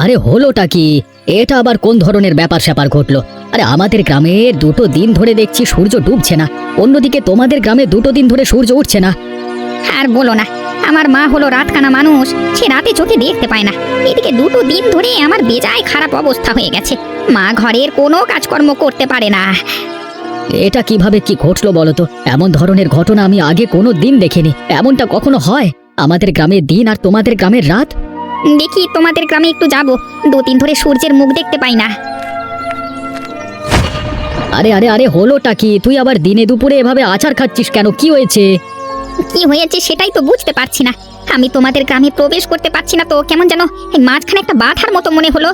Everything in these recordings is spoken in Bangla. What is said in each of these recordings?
আরে হলোটা কি? এটা আবার কোন ধরনের ব্যাপার স্যাপার ঘটলো? আরে আমাদের গ্রামে 2টো দিন ধরে দেখছি সূর্য ডুবছে না, অন্যদিকে তোমাদের গ্রামে 2টো দিন ধরে সূর্য উঠছে না। আর বলো না, আমার মা হলো রাতকানা মানুষ, সে রাতে চোখে দেখতে পায় না। এদিকে 2টো দিন ধরে আমার বেজায় খারাপ অবস্থা হয়ে গেছে, মা ঘরের কোনো কাজকর্ম করতে পারে না। এটা কিভাবে কি ঘটলো বলো তো? এমন ধরনের ঘটনা আমি আগে কোনো দিন দেখিনি। এমনটা কখনো হয়? আমাদের গ্রামে দিন আর তোমাদের গ্রামের রাত। দেখি তোমাদের গ্রামে একটু যাব, 2 দিন ধরে সূর্যের মুখ দেখতে পাই না। আরে আরে আরে হলোটা কি? তুই আবার দিনে দুপুরে এভাবে আচার খাচ্ছিস কেন? কি হয়েছে? কি হয়েছে সেটাই তো বুঝতে পারছি না। আমি তোমাদের গ্রামে প্রবেশ করতে পারছি না তো, কেমন যেন এই মাঝখানে একটা বাধার মতো মনে হলো।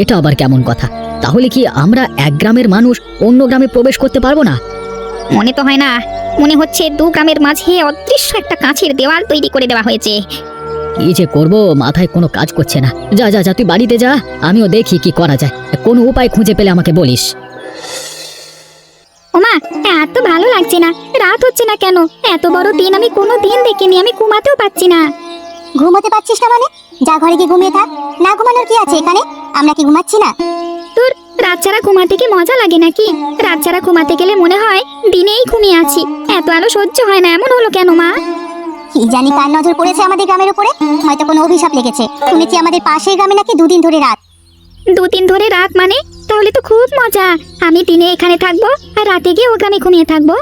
এটা আবার কেমন কথা? তাহলে কি আমরা এক গ্রামের মানুষ অন্য গ্রামে প্রবেশ করতে পারবো না? মনে তো হয় না, মনে হচ্ছে 2 গ্রামের মাঝে অদৃশ্য একটা কাঁচের দেওয়াল তৈরি করে দেওয়া হয়েছে। কি যে করবো, মাথায় কোনো কাজ করছে না। যা যা যা, তুই বাড়িতে যা, আমিও দেখি কি করা যায়। কোনো উপায় খুঁজে পেলে আমাকে বলিস। ওমা, এত ভালো লাগছে না, রাত হচ্ছে না কেন? এত বড় দিন আমি কোনো দিন দেখিনি, আমি ঘুমাতেও পাচ্ছি না। ঘুমোতে পারছিস না মানে? যা ঘরে গিয়ে ঘুমিয়ে থাক। না ঘুমানোর কি আছে এখানে? আমরা কি ঘুমাচ্ছি না? তোর রাত ছাড়া ঘুমাতে কি মজা লাগে নাকি? রাত ছাড়া ঘুমাতে গেলে মনে হয় দিনেই ঘুমিয়ে আছি। এত আলো সহ্য হয় না, এমন হলো কেন মা? কি জানি কার নজর পড়েছে আমাদের গ্রামের উপরে, হয়তো কোনো অভিশাপ লেগেছে। শুনেছি আমাদের পাশের গ্রামে নাকি 2 দিন ধরে রাত। 2 দিন ধরে রাত মানে? তাহলে তো খুব মজা। আমি দিনে এখানে থাকবো আর রাতে গিয়ে ও গ্রামে ঘুমিয়ে থাকবো।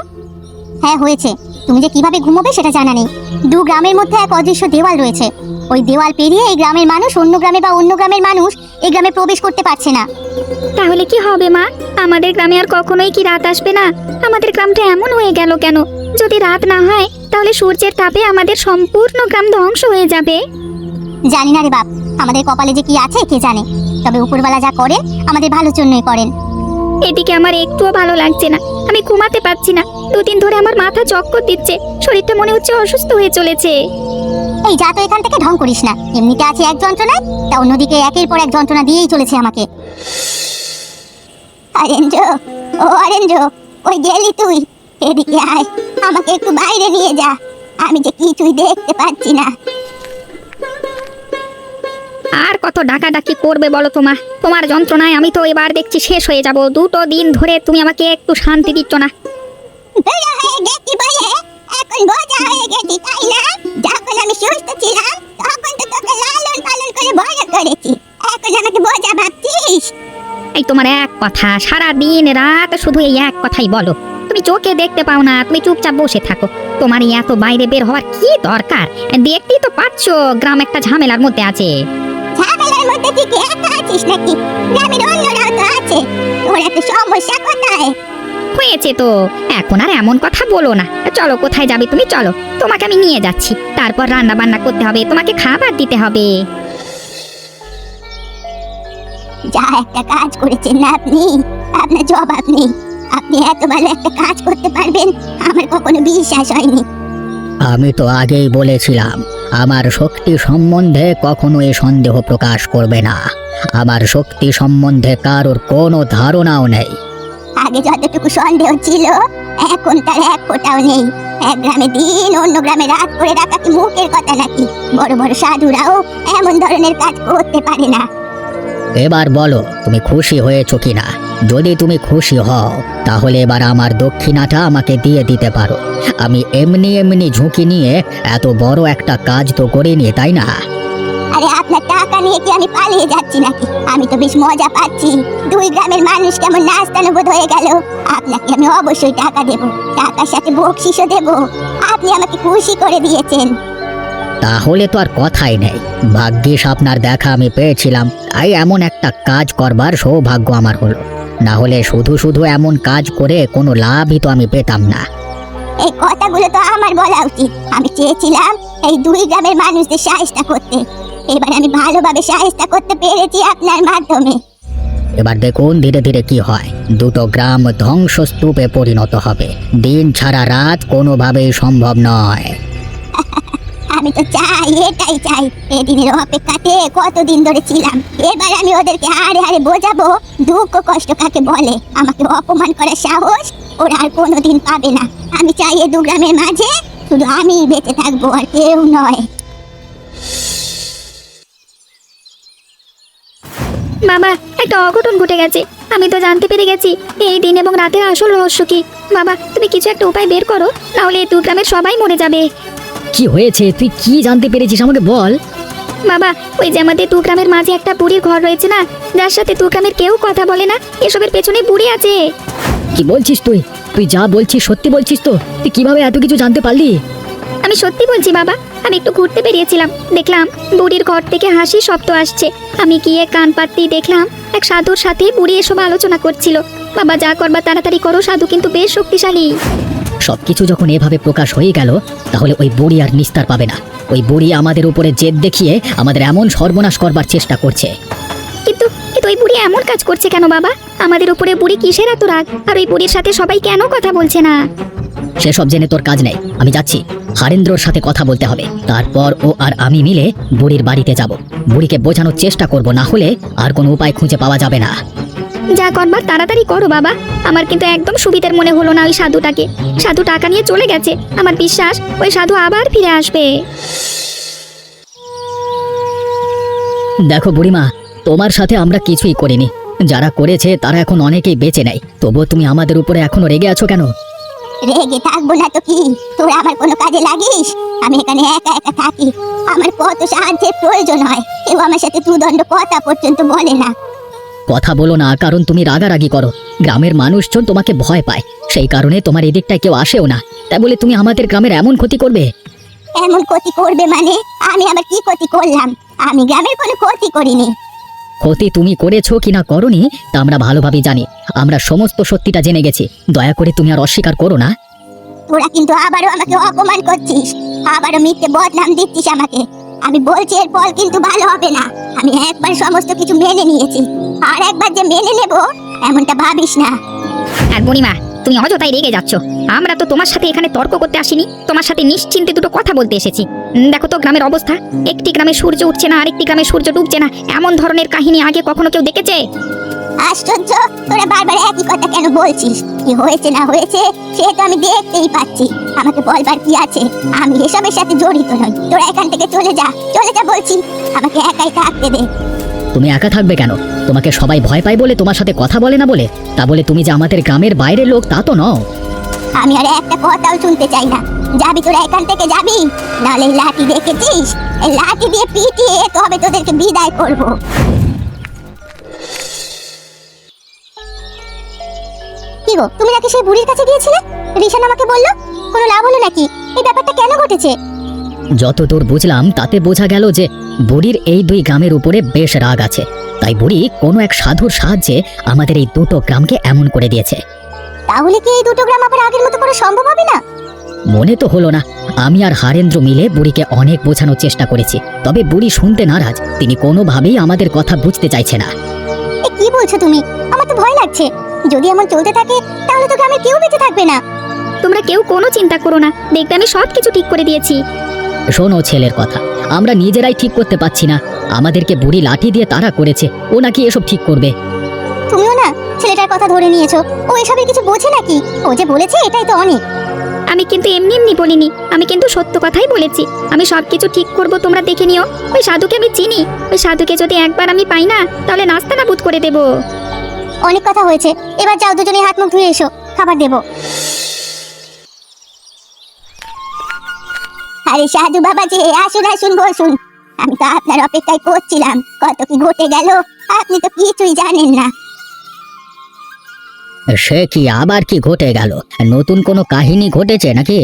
হ্যাঁ হয়েছে, তুমি যে কিভাবে ঘুমোবে সেটা জানা নেই। 2 গ্রামের মধ্যে এক অদৃশ্য দেওয়াল রয়েছে। ওই দেওয়াল পেরিয়ে এই গ্রামের মানুষ অন্য গ্রামে বা অন্য গ্রামের মানুষ এই গ্রামে প্রবেশ করতে পারছে না। তাহলে কি হবে মা? আমাদের গ্রামে আর কখনোই কি রাত আসবে না? আমাদের গ্রামটা এমন হয়ে গেল কেন? যদি রাত না হয় তাহলে সূর্যের তাপে আমাদের সম্পূর্ণ গ্রাম ধ্বংস হয়ে যাবে। জানি না রে বাপ, আমাদের কপালে যে কি আছে কে জানে। তবে উপরওয়ালা যা করেন আমাদের ভালোর জন্যই করেন। এদিকে আমার একটুও ভালো লাগছে না, আমি ঘুমাতে পারছি না। 2 দিন ধরে আমার মাথা চক্কর দিচ্ছে, শরীরটা মনে হচ্ছে অসুস্থ হয়ে চলেছে। এই যা তো এখান থেকে ঢং করিস না। এমনিতে আছে এক যন্ত্রণায়, তা অন্যদিকে একের পর এক যন্ত্রণা দিয়েই চলেছে আমাকে। আরেঞ্জ, ও আরেঞ্জ, ওই গেলি তুই? এদিকে আয়, আমাকে একটু বাইরে নিয়ে যা। আমি যে কিছুই দেখতে পাচ্ছি না। আর কত ডাকাডাকি করবে বলো তোমা? তোমার যন্ত্রণায় আমি তো এবার দেখছি শেষ হয়ে যাব। 2টো দিন ধরে তুমি আমাকে একটু শান্তি দিচ্ছ না। বেলা হয়ে গেছি বলে এখন বোঝা হয়ে গেছি, তাই না? যখন আমি সুস্থ ছিলাম তখন তো তোকে লালন পালন করে বড় করেছি, এখন আমাকে বোঝা ভাবছিস? এই তোমার এক কথা, সারা দিন রাত শুধু এই এক কথাই বলো। তুমি চোখে দেখতে পাও না, তুমি চুপচাপ বসে থাকো। তোমার এই এত বাইরে বের হওয়ার কি দরকার? দেখতেই তো পাচ্ছ গ্রাম একটা ঝামেলার মধ্যে আছে। ঝামেলার মধ্যে তুই কি একা আছিস নাকি? গ্রামের অন্যরাও তো আছে। তোর এত সমস্যা কোথায়? হয়েছে তো, এখন আর এমন কথা বলো না। চলো, কোথায় যাবে তুমি? চলো, তোমাকে আমি নিয়ে যাচ্ছি। তারপর রান্না বান্না করতে হবে, তোমাকে খাবার দিতে হবে। যা একটা কাজ করেছেন না আপনি, আপনার জবাব নেই। আপনি এত ভালো একটা কাজ করতে পারবেন আমার কখনো বিশ্বাস হয়নি। আমি তো আগেই বলেছিলাম, আমার শক্তি সম্বন্ধে কখনো এ সন্দেহ প্রকাশ করবে না। আমার শক্তি সম্বন্ধে কারোর কোনো ধারণাও নেই। আগে যতটুকু সন্দেহ ছিল এখন তার এক ফোঁটাও নেই। এক গ্রামে দিন অন্য গ্রামে রাত করে রাখা কি মুখের কথা নাকি? বড় বড় সাধুরাও এমন ধরনের কাজ করতে পারে না। এবার বলো, তুমি খুশি হয়েছো কিনা? যদি তুমি খুশি হও তাহলে এবার আমার দক্ষিণাটা আমাকে দিয়ে দিতে পারো। আমি এমনি এমনি ঝুঁকি নিয়ে এত বড় একটা কাজ তো করিনি, তাই না? আরে আপনার টাকা নিয়ে কি আমি পালিয়ে যাচ্ছি নাকি? আমি তো বেশ মজা পাচ্ছি। 2 গ্রামের মানুষ কেমন নাস্তানুবোধ হয়ে গেল। আপনাকে আমি অবশ্যই টাকা দেব, টাকার সাথে বকশিশও দেব। আপনি আমাকে খুশি করে দিয়েছেন। তাহলে তো আর কথাই নেই। ভাগ্যিস আপনার দেখা আমি পেয়েছিলাম, তাই এমন একটা কাজ করবার সৌভাগ্য আমার হলো। না হলে শুধু শুধু এমন কাজ করে কোনো লাভই তো আমি পেতাম না। এই কথাগুলো তো আমার বলা উচিত। আমি চেয়েছিলাম এই 2 গ্রামের মানুষদের সাহায্য করতে। এবার আমি ভালোভাবে সাহায্য করতে পেরেছি আপনার মাধ্যমে। এবার দেখুন ধীরে ধীরে কি হয়। 2টো গ্রাম ধ্বংসস্তূপে পরিণত হবে। দিন ছাড়া রাত কোনোভাবেই সম্ভব নয়। আমি তো চাই, এটাই চাই। এদিনের অপেক্ষাতে কতদিন ধরে ছিলাম। এবার আমি ওদেরকে হাড়ে হাড়ে বোঝাবো দুঃখ কষ্ট কাকে বলে। আমাকে অপমান করার সাহস ওরা আর কোনোদিন পাবে না। আমি চাই এই 2 গ্রামের মাঝে শুধু আমিই বেঁচে থাকবো, আর কেউ নয়। বাবা, একটা অঘটন ঘটে গেছে। আমি তো জানতে পেরে গেছি এই দিন এবং রাতের আসল রহস্য কি। বাবা, তুমি কিছু একটা উপায় বের করো, না হলে এই দু গ্রামের সবাই মরে যাবে। কি হয়েছে, তুই কি জানতে পেরেছিস আমাকে বল। বাবা, ওই যে আমাদের দু গ্রামের মাঝে একটা বুড়ির ঘর রয়েছে না, যার সাথে দু গ্রামের কেউ কথা বলে না, এসবের পেছনে বুড়ি আছে। কি বলছিস তুই? তুই যা বলছিস সত্যি বলছিস তো? তুই কিভাবে এত কিছু জানতে পারলি? আমি সত্যি বলছি বাবা, আমি একটু ঘুরতে বেরিয়েছিলাম, দেখলাম বুড়ির ঘর থেকে হাসি শব্দ আসছে। আমি গিয়ে কান পাততেই দেখলাম এক সাধুর সাথে বুড়ি এসব আলোচনা করছিল। বাবা, যা করবার তাড়াতাড়ি করো, সাধু কিন্তু বেশ শক্তিশালী। সবকিছু যখন এভাবে প্রকাশ হয়ে গেল, তাহলে ওই বুড়ি আর নিস্তার পাবে না। ওই বুড়ি আমাদের উপরে জেদ দেখিয়ে আমাদের এমন সর্বনাশ করবার চেষ্টা করছে। কিন্তু কিন্তু ওই বুড়ি এমন কাজ করছে কেন বাবা? আমাদের উপরে বুড়ি কিসের এত রাগ? আর ওই বুড়ির সাথে সবাই কেন কথা বলছে না? সেসব জেনে তোর কাজ নেই, আমি যাচ্ছি। হারেন্দ্রর সাথে কথা বলতে হবে, তারপর ও আর আমি মিলে বুড়ির বাড়িতে যাব। বুড়িকে বোঝানোর চেষ্টা করব, না হলে আর কোনো উপায় খুঁজে পাওয়া যাবে না। যা করবার তাড়াতাড়ি করো বাবা। আমার কিন্তু একদম সুবিধের মনে হলো না ওই সাধুটাকে। সাধু টাকা নিয়ে চলে গেছে, আমার বিশ্বাস ওই সাধু আবার ফিরে আসবে। দেখো বুড়িমা, তোমার সাথে আমরা কিছুই করিনি। যারা করেছে তারা এখন অনেকেই বেঁচে নেই, তবুও তুমি আমাদের উপরে এখনো রেগে আছো কেন? রেগে থাকবো না তো কি? তোরা আমার কোনো কাজে লাগিস? আমি এখানে একা একা থাকি, আমার কত সাহায্যের প্রয়োজন হয়, কেউ আমার সাথে দুদণ্ড কথা পর্যন্ত বলে না। কথা বলো না, কারণ তুমি রাগারাগি করো। গ্রামের মানুষজন তোমাকে ভয় পায়, সেই কারণে তোমার এদিকটায় কেউ আসেও না। তাই বলে তুমি আমাদের গ্রামের এমন ক্ষতি করবে? এমন ক্ষতি করবে মানে? আমি আবার কি ক্ষতি করলাম? আমি গ্রামের কোনো ক্ষতি করিনি। ক্ষতি তুমি করেছো কিনা করনি তা আমরা ভালোভাবে জানি। আমরা সমস্ত সত্যিটা জেনে গেছি, দয়া করে তুমি আর অস্বীকার করো না। তোরা কিন্তু আবারও আমাকে অপমান করছিস, আবারও মিথ্যে বদনাম দিচ্ছিস আমাকে। আমি বলছি এর ফল কিন্তু ভালো হবে না। আমি একবার সমস্ত কিছু মেনে নিয়েছি, আর একবার যে মেনে নেব এমনটা ভাবিস না। আর বুড়িমা, তুমি অযথাই রেগে যাচ্ছ। আমরা তো তোমার সাথে এখানে তর্ক করতে আসিনি, তোমার সাথে নিশ্চিন্তে দুটো কথা বলতে এসেছি। দেখো তো গ্রামের অবস্থা, একটি গ্রামে সূর্য উঠছে না, আরেকটি গ্রামে সূর্য ডুবছে না। এমন ধরনের কাহিনী আগে কখনো কেউ দেখেছে? আশ্চর্য, তোরা বারবার একই কথা কেন বলছিস? কি হয়েছে না হয়েছে সে তো আমি দেখতেই পাচ্ছি। আমাকে বলবার কি আছে? আমি এসবের সাথে জড়িত নই। তোরা এখান থেকে চলে যা, চলে যা বলছি। আমাকে একাই থাকতে দে। তুমি একা থাকবে কেন? তোমাকে সবাই ভয় পায় বলে, তোমার সাথে কথা বলে না বলে? তা বলে তুমি যে আমাদের গ্রামের বাইরের লোক তা তো নও। আমি আর একটা কথাও শুনতে চাই না। যাবি তোরা এখান থেকে, যাবি? নাহলে এই লাঠি দেখেছিস? এই লাঠি দিয়ে পিটিয়ে তবে তোদেরকে বিদায় করবো। কি গো, তুমি নাকি সেই বুড়ির কাছে গিয়েছিলে? রিশান আমাকে বললো। কোনো লাভ হলো নাকি? এই ব্যাপারটা কেন ঘটেছে? যতদূর বুঝলাম তাতে বোঝা গেল যে বুড়ির এই দুই গ্রামের উপরে বেশ রাগ আছে। তাই বুড়ি কোনো এক সাধুর সাহায্যে আমাদের এই দুটো গ্রামকে এমন করে দিয়েছে। তাহলে কি এই দুটো গ্রাম আবার আগের মতো করা সম্ভব হবে না? মনে তো হলো না। আমি আর হারেন্দ্র মিলে বুড়িকে অনেক বোঝানোর চেষ্টা করেছি, তবে বুড়ি শুনতে নারাজ। তিনি কোনোভাবেই আমাদের কথা বুঝতে চাইছে না। এ কি বলছো তুমি? আমার তো ভয় লাগছে। যদি এমন চলতে থাকে তাহলে তো গ্রামের কেউ বেঁচে থাকবে না। তোমরা কেউ কোনো চিন্তা করো না, দেখবে আমি সব কিছু ঠিক করে দিয়েছি। শোনো ছেলের কথা, আমরা নিজেরাই ঠিক করতে পারছি না। আমাদেরকে বুড়ি লাঠি দিয়ে তাড়া করেছে, ও নাকি এসব ঠিক করবে। তুমিও না ছেলেটার কথা ধরে নিয়েছো। ও এসবের কিছু বোঝে নাকি? ও যে বলেছে এটাই তো অনেক। আমি কিন্তু এমনি এমনি বলিনি, আমি কিন্তু সত্য কথাই বলেছি। আমি সবকিছু ঠিক করব, তোমরা দেখে নিও। ওই সাধুকে আমি চিনি, ওই সাধুকে যদি একবার আমি পাই না, তাহলে নাস্তা নাবুদ করে দেব। অনেক কথা হয়েছে, এবার যাও দুজনে হাত মুখ ধুয়ে এসো, খাবার দেবো। আরে সাধু বাবা যে, আসুন আসুন বসুন। আমি তো আপনার অপেক্ষায় করছিলাম। কত কি ঘটে গেল আপনি তো কিছুই জানেন না। সে কি, আবার কি ঘটে গেল? নতুন কোনো কাহিনী ঘটেছে নাকি?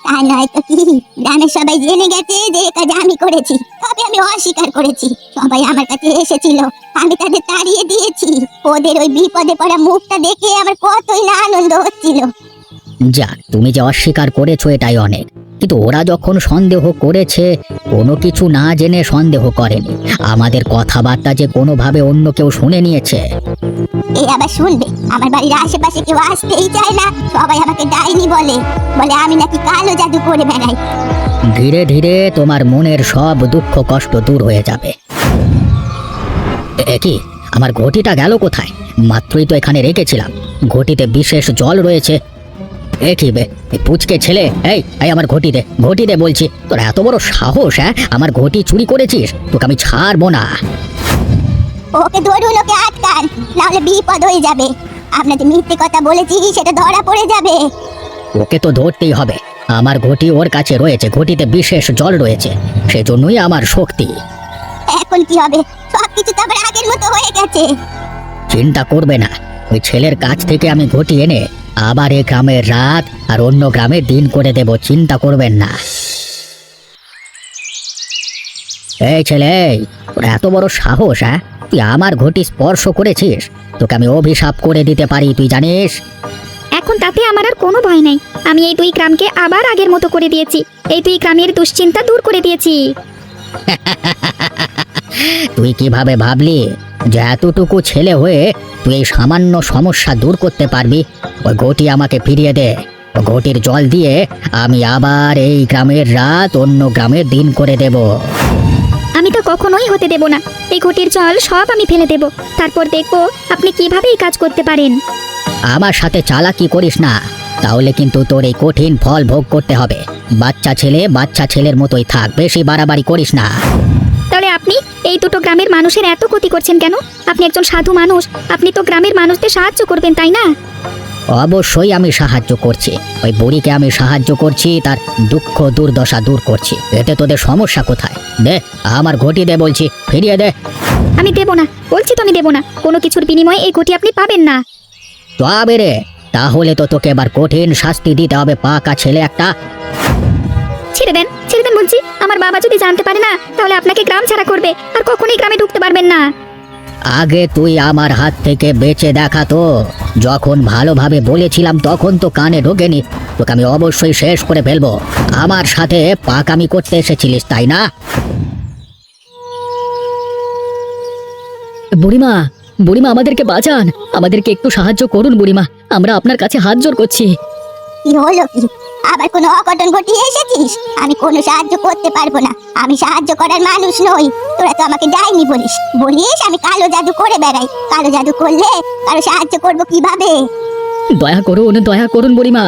তা নয় তো কি, গ্রামের সবাই জেনে গেছে যে এ কাজ আমি করেছি। তবে আমি অস্বীকার করেছি। সবাই আমার কাছে এসেছিল, আমি তাদের তাড়িয়ে দিয়েছি। ওদের ওই বিপদে পড়া মুখটা দেখে আমার কতই না আনন্দ হচ্ছিল। যাক, তুমি যে অস্বীকার করেছো এটাই অনেক। কিন্তু ওরা যখন সন্দেহ করেছে, কোনো কিছু না জেনে সন্দেহ করেনি। আমাদের কথাবার্তা যে কোনোভাবে অন্য কেউ শুনে নিয়েছে। এ আবার শুনবে? আমার বাড়ির আশেপাশে কেউ আসতেই চায় না। সবাই আমাকে ডাইনি বলে, বলে আমি নাকি কালো জাদু করে বেড়াই। ধীরে ধীরে তোমার মনের সব দুঃখ কষ্ট দূর হয়ে যাবে। কি, আমার ঘটিটা গেল কোথায়? মাত্রই তো এখানে রেখেছিলাম। ঘটিতে বিশেষ জল রয়েছে। এ কি বে, পুচকে ছেলে, এই এই আমার ঘটি দে, ঘটি দে বলছি। তোর এত বড় সাহস? হ্যাঁ, আমার ঘটি চুরি করেছিস? তোকে আমি ছাড়বো না। ওকে ধরুন, ওকে আটকান, নাহলে বিপদ হয়ে যাবে। আপনাদের মিথ্যে কথা বলেছি সেটা ধরা পড়ে যাবে। ওকে তো ধরতেই হবে। আমার ঘটি ওর কাছে রয়েছে, ঘটিতে বিশেষ জল রয়েছে, সেজন্যই আমার শক্তি। এখন কি হবে? সবকিছু তো আবার আগের মতো হয়ে গেছে। চিন্তা করবে না, ওই ছেলের কাছ থেকে আমি ঘটি এনে আবার এই গ্রামের রাত আর অন্য গ্রামে দিন করে দেব, চিন্তা করবেন না। এই ছেলে, তোর এত বড় সাহস? হ্যাঁ, তুই আমার ঘটি স্পর্শ করেছিস? তোকে আমি অভিশাপ করে দিতে পারি, তুই জানিস? এখন তাতে আমার আর কোনো ভয় নাই। আমি এই দুই গ্রামকে আবার আগের মতো করে দিয়েছি। এই দুই গ্রামের দুশ্চিন্তা দূর করে দিয়েছি। তুই কিভাবে ভাবলি যে এতটুকু ছেলে হয়ে তুই এই সামান্য সমস্যা দূর করতে পারবি? ওই ঘটি আমাকে ফিরিয়ে দে। ওই ঘটির জল দিয়ে আমি আবার এই গ্রামের রাত অন্য গ্রামের দিন করে দেব। আমি তো কখনোই হতে দেব না। এই ঘটির জল সব আমি ফেলে দেব, তারপর দেখবো আপনি কিভাবে এই কাজ করতে পারেন। আমার সাথে চালাকি করিস না, তাহলে কিন্তু তোর এই কঠিন ফল ভোগ করতে হবে। বাচ্চা ছেলে বাচ্চা ছেলের মতোই থাক, বেশি বাড়াবাড়ি করিস না। তাহলে আপনি এই দুটো গ্রামের মানুষের এত ক্ষতি করছেন কেন? আপনি একজন সাধু মানুষ, আপনি তো গ্রামের মানুষদের সাহায্য করবেন, তাই না? অবশ্যই আমি সাহায্য করছি। ওই বুড়িকে আমি সাহায্য করছি, তার দুঃখ দুর্দশা দূর করছি। এতে তোদের সমস্যা কোথায়? দে আমার ঘটি দে বলছি, ফিরিয়ে দে। আমি দেব না, বলছি তো আমি দেব না। কোনো কিছুর বিনিময়ে এই ঘটি আপনি পাবেন না। তবে রে, তাহলে তো তোকে এবার কঠিন শাস্তি দিতে হবে, পাকা ছেলে একটা। ছেড়ে দেন, ছেড়ে দেন বলছি। আমার বাবা যদি জানতে পারে না, তাহলে আপনাকে গ্রাম ছাড়া করবে, আর কখনোই গ্রামে ঢুকতে পারবেন না। আগে তুই আমার হাত থেকে বেঁচে দেখা তো। যখন ভালোভাবে বলেছিলাম তখন তো কানে ঢোকেনি। তোকে আমি অবশ্যই শেষ করে ফেলবো। আমার সাথে পাকামি করতে এসেছিলিস, তাই না? বুড়িমা, বুড়িমা, আমাদেরকে বাঁচান, আমাদেরকে একটু সাহায্য করুন বুড়িমা, আমরা আপনার কাছে হাত জোড় করছি। কি হলো কি? আবার কোনো অঘটন ঘটিয়ে এসেছিস? আমি কোনো সাহায্য করতে পারবো না। আমি সাহায্য করার মানুষ নই। তোরা তো আমাকে ডাইনি বলিস, আমি কালো জাদু করে বেড়াই। কালো জাদু করলে কারো সাহায্য করবো কিভাবে? দয়া করুন বুড়িমা,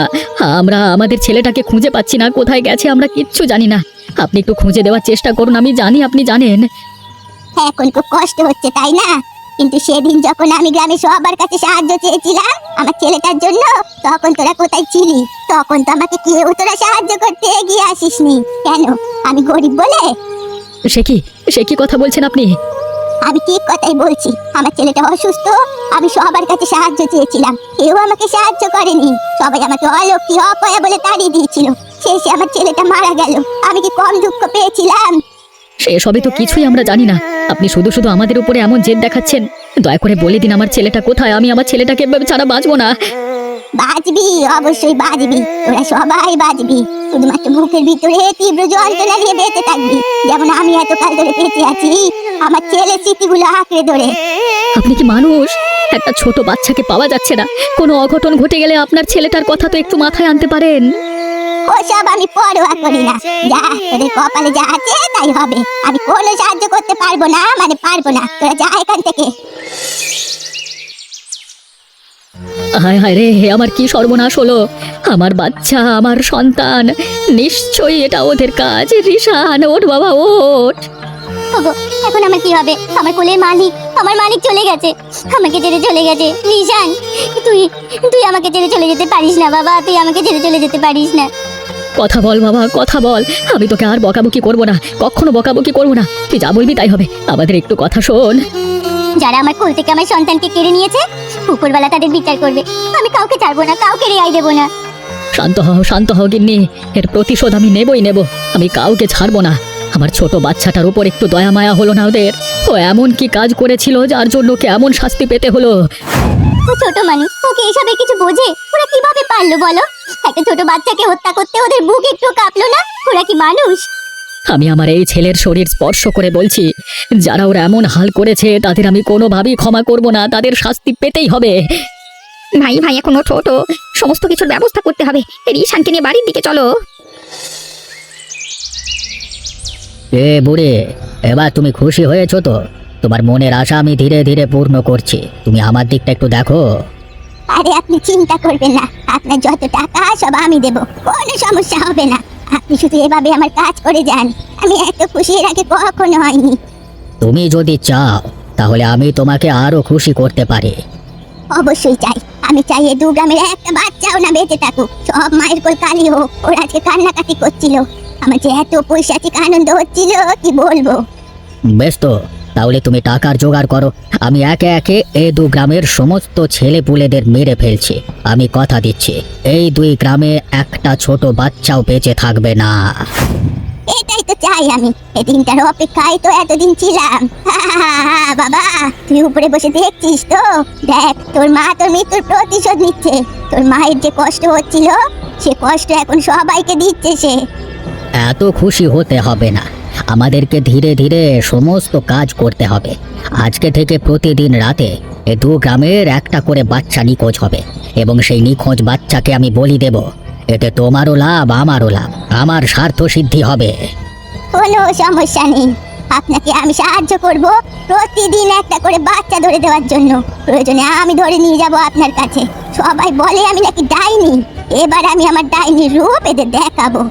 আমরা আমাদের ছেলেটাকে খুঁজে পাচ্ছি না, কোথায় গেছে আমরা কিচ্ছু জানি না। আপনি একটু খুঁজে দেওয়ার চেষ্টা করুন, আমি জানি আপনি জানেন। এখন খুব কষ্ট হচ্ছে, তাই না? কিন্তু সেদিন যখন আমি গ্রামে সবার কাছে সাহায্য চেয়েছিলাম আমার ছেলেটার জন্য, তখন তোরা কোথায় ছিলি? তখন তো আমাকে কেউ তোরা সাহায্য করতে এগিয়ে আসিসনি। কেন? আমি গরিব বলে? সে কি কথা বলছেন আপনি? আমি ঠিক কথাই বলছি। আমার ছেলেটা অসুস্থ, আমি সবার কাছে সাহায্য চেয়েছিলাম, কেউ আমাকে সাহায্য করেনি। সবাই আমাকে অলক্ষী অপয়া বলে তাড়িয়ে দিয়েছিল। শেষে আমার ছেলেটা মারা গেল। আমি কি কম দুঃখ পেয়েছিলাম? সেসবই তো কিছুই আমরা জানি না। আপনি শুধু শুধু আমাদের উপরে এমন জেদ দেখাচ্ছেন। দয়া করে বলে দিন আমার ছেলেটা কোথায়, আমি আমার ছেলেটাকে ছাড়া বাঁচবো না। বাঁচবি, অবশ্যই বাঁচবি, তোরা সবাই বাঁচবি। শুধুমাত্র বুকের ভিতরে তীব্র যন্ত্রণা নিয়ে বেঁচে থাকবি, যেমন আমি এতকাল ধরে বেঁচে আছি আমার ছেলের স্মৃতিগুলো আঁকড়ে ধরে। আপনি কি মানুষ? একটা ছোট বাচ্চাকে পাওয়া যাচ্ছে না, কোনো অঘটন ঘটে গেলে আপনার ছেলেটার কথা তো একটু মাথায় আনতে পারেন। ওসব আমি পরোয়া করি না। যা, তোদের কপালে যা আছে তাই হবে। আমি কোনো সাহায্য করতে পারবো না, মানে পারবো না। তোরা যা এখান থেকে। হায় হায় রে, আমার কি সর্বনাশ হলো! আমার বাচ্চা, আমার সন্তান, নিশ্চয়ই এটা ওদের কাজ। রিশান, ওঠ বাবা, ওঠ। ওগো, এখন আমার কি হবে? আমার কোলের মালিক, আমার মালিক চলে গেছে, আমাকে ছেড়ে চলে গেছে। রিশান, তুই তুই আমাকে ছেড়ে চলে যেতে পারিস না বাবা, তুই আমাকে ছেড়ে চলে যেতে পারিস না। কথা বল বাবা, কথা বল। আমি তোকে আর বকাবকি করবো না, কখনো বকাবকি করবো না। তুই যা বলবি তাই হবে, আমাদের একটু কথা শোন। যারা আমার কোল থেকে আমার সন্তানকে কেড়ে নিয়েছে, উপরওয়ালা তাদের বিচার করবে। আমি কাউকে ছাড়বো না, কাউকে রেহাই দেবো না। শান্ত হও গিন্নি, এর প্রতিশোধ আমি নেবই নেব। আমি কাউকে ছাড়বো না। আমার ছোট বাচ্চাটার উপর একটু দয়া মায়া হলো না ওদের? ও এমন কি কাজ করেছিল যার জন্য ওকে এমন শাস্তি পেতে হলো? ও ছোট মানুষ, ওকে এসবে কিছু বোঝে? ওরা কিভাবে পারলো বলো? একটা ছোট বাচ্চাকে হত্যা করতে ওদের বুক একটু কাঁপলো না? ওরা কি মানুষ? আমি আমার এই ছেলের শরীর স্পর্শ করে বলছি, যারা ওরা এমন হাল করেছে তাদের আমি কোনোভাবেই ক্ষমা করব না, তাদের শাস্তি পেতেই হবে। ভাই এখনো ছোট, সমস্ত কিছুর ব্যবস্থা করতে হবে। রিশানকে নিয়ে বাড়ির দিকে চলো। এ বুড়ি, এবার তুমি খুশি হয়েছো তো? তোমার মনের আশা আমি ধীরে ধীরে পূর্ণ করছি, তুমি আমার দিকটা একটু দেখো। আরে আপনি চিন্তা করবেন না, আপনার যত টাকা সব আমি দেব, কোনো সমস্যা হবে না। আপনি শুধু এভাবে আমার কাজ করে যান। আমি এত খুশি এর আগে কখনো হয়নি। তুমি যদি চাও তাহলে আমি তোমাকে আরো খুশি করতে পারি। অবশ্যই চাই, আমি চাই এই 2 গ্রামের একটা বাচ্চাও না বেঁচে থাকুক। সব মায়ের কোল কালি হোক। ওরা আজকে কান্নাকাটি করছিল, আমার যে এত পৈশাচিক আনন্দ হচ্ছিল কি বলবো। বেশ তো, তাহলে তুমি টাকার জোগাড় করো। আমি একে একে এই 2 গ্রামের সমস্ত ছেলেপুলেদের মেরে ফেলছি। আমি কথা দিচ্ছি, এই 2 গ্রামে একটা ছোট বাচ্চাও বেঁচে থাকবে না। এটাই তো চাই আমি, এই দিনটার অপেক্ষায় তো এতদিন ছিলাম। বাবা, তুই উপরে বসে দেখছিস তো? দেখ, তোর মা তোর মৃত্যুর প্রতিশোধ নিচ্ছে। তোর মায়ের যে কষ্ট হচ্ছিল, সে কষ্ট এখন সবাইকে দিচ্ছে সে। এত খুশি হতে হবে না, আমাদেরকে ধীরে ধীরে সমস্ত কাজ করতে হবে। আজকে থেকে প্রতিদিন রাতে এই 2 গ্রামের একটা করে বাচ্চা নিখোঁজ হবে, এবং সেই নিখোঁজ বাচ্চাকে আমি বলি দেব। এতে তোমারও লাভ, আমারও লাভ, আমার স্বার্থ সিদ্ধি হবে। কোনো সমস্যা নেই, আপনাকে আমি সাহায্য করব প্রতিদিন একটা করে বাচ্চা ধরে দেওয়ার জন্য। প্রয়োজনে আমি ধরে নিয়ে যাব আপনার কাছে। সবাই বলে আমি নাকি ডাইনি, এবার আমি আমার ডাইনির রূপ এদের দেখাবো।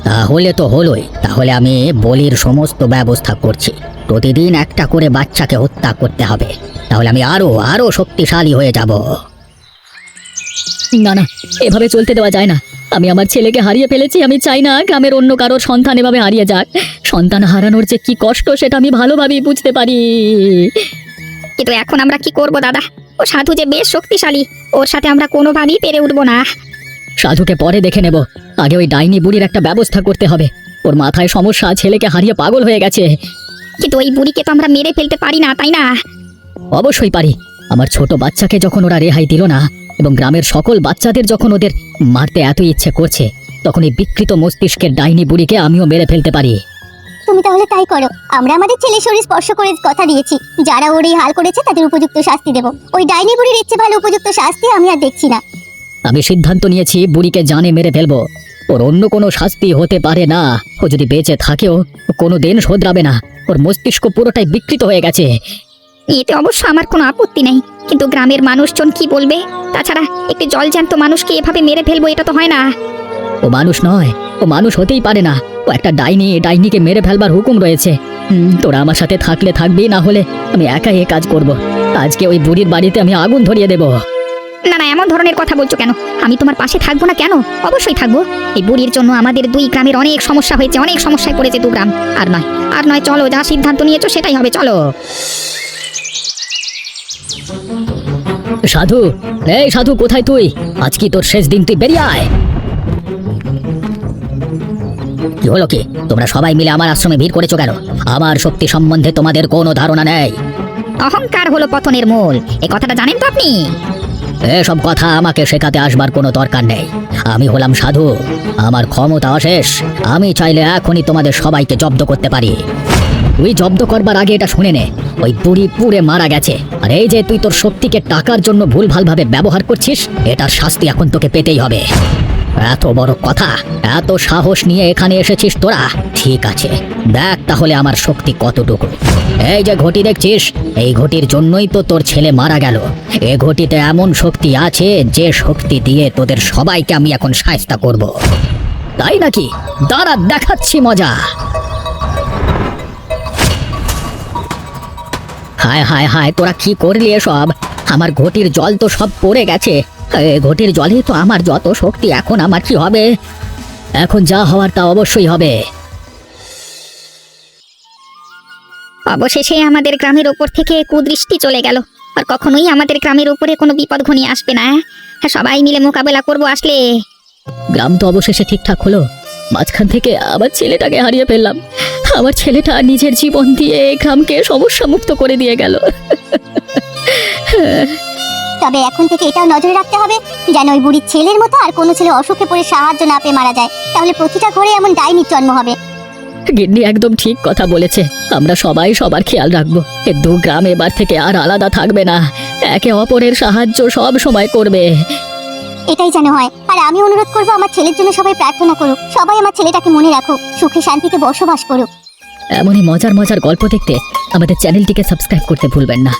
তাহলে তো হলোই, তাহলে আমি বলির সমস্ত ব্যবস্থা করছি। প্রতিদিন একটা করে বাচ্চাকে হত্যা করতে হবে, তাহলে আমি আরো আরো শক্তিশালী হয়ে যাব। না না, এভাবে চলতে দেওয়া যায় না। আমি আমার ছেলেকে হারিয়ে ফেলেছি, আমি চাই না গ্রামের অন্য কারোর সন্তান এভাবে হারিয়ে যাক। সন্তান হারানোর যে কি কষ্ট সেটা আমি ভালোভাবেই বুঝতে পারি। কিন্তু এখন আমরা কি করব দাদা? ও সাধু যে বেশ শক্তিশালী, ওর সাথে আমরা কোনোভাবেই পেরে উঠবো না। সাধুকে পরে দেখে নেব, আগে ওই ডাইনি বুড়ির একটা ব্যবস্থা করতে হবে। ওর মাথায় সমস্যা, ছেলেকে হারিয়ে পাগল হয়ে গেছে। কিন্তু ওই বুড়িকে তো আমরা মেরে ফেলতে পারি না, তাই না? অবশ্যই পারি। আমার ছোট বাচ্চাকে যখন ওরা রেহাই দিল না, এবং গ্রামের সকল বাচ্চাদের যখন ওদের মারতে এত ইচ্ছে করছে, তখন এই বিকৃত মস্তিষ্কের ডাইনি বুড়িকে আমিও মেরে ফেলতে পারি। তুমি তাহলে তাই করো। আমরা আমাদের ছেলের শরীর স্পর্শ করে কথা দিয়েছি, যারা ওর এই হাল করেছে তাদের উপযুক্ত শাস্তি দেব। ওই ডাইনি বুড়ির ইচ্ছে ভালো উপযুক্ত শাস্তি আমি আর দেখছি না। আমি সিদ্ধান্ত নিয়েছি বুড়িকে জানে মেরে ফেলবো। ওর অন্য কোনো শাস্তি হতে পারে না। ও যদি বেঁচে থাকেও কোনো দিন শোধরাবে না। ওর মস্তিষ্ক পুরোটাই বিকৃত হয়ে গেছে। এতে অবশ্য আমার কোনো আপত্তি নেই, কিন্তু গ্রামের মানুষজন কি বলবে? তাছাড়া একটি জলজ্যান্ত মানুষকে এভাবে মেরে ফেলবো, এটা তো হয় না। ও মানুষ নয়, ও মানুষ হতেই পারে না। ও একটা ডাইনি, ডাইনিকে মেরে ফেলবার হুকুম রয়েছে। তোরা আমার সাথে থাকলে থাকবি, না হলে আমি একাই এ কাজ করব। আজকে ওই বুড়ির বাড়িতে আমি আগুন ধরিয়ে দেব। না না, এমন ধরনের কথা বলছো কেন? আমি তোমার পাশে থাকবো না কেন? অবশ্যই থাকবো। এই বুড়ির জন্য আমাদের 2 গ্রামের অনেক সমস্যা হয়েছে, অনেক সমস্যায় পড়েছে 2 গ্রাম। আর নয়, চলো, যা সিদ্ধান্ত নিয়েছো সেটাই হবে, চলো। সাধু, এই সাধু, কোথায় তুই? আজ কি তোর শেষ দিন, তুই বেরিয়ে আয়। কি হলো কি? তোমরা সবাই মিলে আমার আশ্রমে ভিড় করেছো কেন? আমার শক্তি সম্বন্ধে তোমাদের কোনো ধারণা নেই। অহংকার হলো পতনের মূল, এই কথাটা জানেন তো আপনি? এসব কথা আমাকে শেখাতে আসবার কোনো দরকার নেই। আমি হলাম সাধু, আমার ক্ষমতা অশেষ। আমি চাইলে এখনই তোমাদের সবাইকে জব্দ করতে পারি। তুই জব্দ করবার আগে এটা শুনে নে, ওই বুড়ি পুড়ে মারা গেছে। আর এই যে তুই তোর শক্তিকে টাকার জন্য ভুলভালভাবে ব্যবহার করছিস, এটার শাস্তি এখন তোকে পেতেই হবে। এত বড় কথা, এত সাহস নিয়ে এখানে এসেছিস তোরা? ঠিক আছে, দেখ তাহলে আমার শক্তি কতটুকু। এই যে ঘটি দেখছিস, এই ঘটির জন্যই তো তোর ছেলে মারা গেল। এ ঘটিতে এমন শক্তি আছে যে শক্তি দিয়ে তোদের সবাইকে আমি এখন শায়েস্তা করব। তাই নাকি? দাঁড়া, দেখাচ্ছি মজা। হায় হায় হায়, তোরা কি করলি এসব? আমার ঘটির জল তো সব পড়ে গেছে। এ ঘটির জলে তো আমার যত শক্তি, এখন আমার কি হবে? এখন যা হওয়ার তা অবশ্যই হবে। অবশেষে আমাদের গ্রামের ওপর থেকে কুদৃষ্টি চলে গেল। আর কখনোই আমাদের গ্রামের উপরে কোনো বিপদ ঘনিয়ে আসবে না। হ্যাঁ, সবাই মিলে মোকাবেলা করব আসলে। গ্রাম তো অবশেষে ঠিকঠাক হলো। মাঝখান থেকে আমার ছেলেটাকে হারিয়ে ফেললাম। আমার ছেলেটা নিজের জীবন দিয়ে এই গ্রামকে সমস্যা মুক্ত করে দিয়ে গেল। তবে এখন থেকে এটাও নজরে রাখতে হবে যেন ওই বুড়ির ছেলের মতো আর কোনো ছেলে অসুখে পড়ে সাহায্য না পেয়ে মারা যায়। তাহলে প্রতিটা ঘরে এমন ডাইনির জন্ম হবে। গিন্নি একদম ঠিক কথা বলেছে। আমরা সবাই সবার খেয়াল রাখবো। এ 2 গ্রাম এবার থেকে আর আলাদা থাকবে না, একে অপরের সাহায্য সব সময় করবে। এটাই যেন হয়। আর আমি অনুরোধ করব, আমার ছেলের জন্য সবাই প্রার্থনা করুক। সবাই আমার ছেলেটাকে মনে রাখুক, সুখে শান্তিতে বসবাস করুক। এমনই মজার মজার গল্প দেখতে আমাদের চ্যানেলটিকে সাবস্ক্রাইব করতে ভুলবেন না।